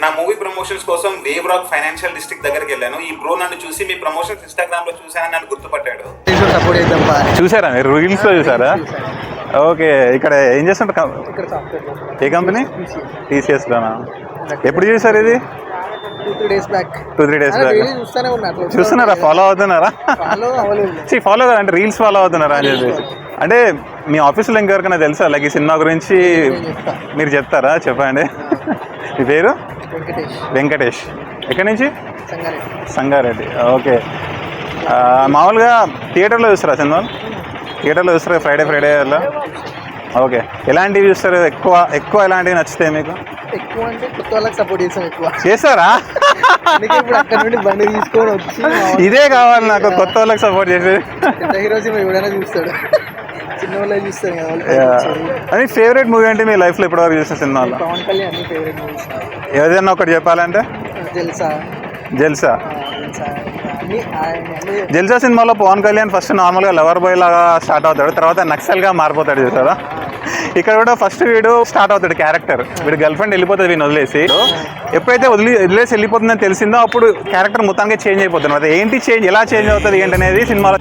నా movie promotions కోసం wave rock financial district దగ్గరికి వెళ్ళాను. ఈ బ్రో నన్ను చూసి మీ ప్రమోషన్స్ ఇన్స్టాగ్రామ్ లో చూసానని నన్ను గుర్తుపట్టాడు. చూసారా మీరు రీల్స్ లో చూసారా? ఓకే, ఇక్కడ ఏం చేస్తుంటారు? ఏ కంపెనీ? TCS లోనా? ఎప్పుడు చూసారు ఇది? 2-3 days బ్యాక్. చూస్తున్నారా? ఫాలో అవుతున్నారా? ఫాలో కదా అంటే రీల్స్ ఫాలో అవుతున్నారా అని చెప్పేసి. అంటే మీ ఆఫీస్లో ఇంకెవరికైనా తెలుసా లైక్ ఈ సినిమా గురించి? మీరు చెప్తారా? చెప్పండి. మీ పేరు? వెంకటేష్. ఎక్కడి నుంచి? సంగారెడ్డి. ఓకే. మామూలుగా థియేటర్లో చూస్తారా సినిమాలు? థియేటర్లో చూస్తారా? ఫ్రైడే అలా? ఓకే. ఎలాంటివి చూస్తారు? ఎక్కువ ఎలాంటివి నచ్చుతాయి మీకు? ఎక్కువ అంటే కొత్త వాళ్ళకి సపోర్ట్ చేస్తాం. ఎక్కువ చేస్తారా? అక్కడ నుండి బండి తీసుకొని వచ్చి ఇదే కావాలి నాకు, కొత్త వాళ్ళకి సపోర్ట్ చేసేది. పెద్ద హీరోస్ ఎవడైనా చూస్తాడు, చిన్న వాళ్ళే చూస్తారు కదా. అది ఫేవరెట్ మూవీ అంటే మీ లైఫ్లో ఇప్పటివరకు చూసిన సినిమాలో? పవన్ కళ్యాణ్ అన్ని ఫేవరెట్ మూవీస్. ఏదైనా ఒకటి చెప్పాలంటే? జల్సా. జల్సా సినిమాలో పవన్ కళ్యాణ్ ఫస్ట్ నార్మల్గా లవర్ బాయ్ లాగా స్టార్ట్ అవుతాడు, తర్వాత నక్సల్గా మారిపోతాడు చూసారా? ఇక్కడ కూడా ఫస్ట్ వీడు స్టార్ట్ అవుతాడు క్యారెక్టర్, వీడు గర్ల్ ఫ్రెండ్ వెళ్ళిపోతుంది వీడిని వదిలేసి. ఎప్పుడైతే వదిలేసి వెళ్ళిపోతుందని తెలిసిందో అప్పుడు క్యారెక్టర్ మొత్తానికి చేంజ్ అయిపోతుంది. అది ఏంటి చేంజ్, ఎలా చేంజ్ అవుతుంది ఏంటి అనేది సినిమాలో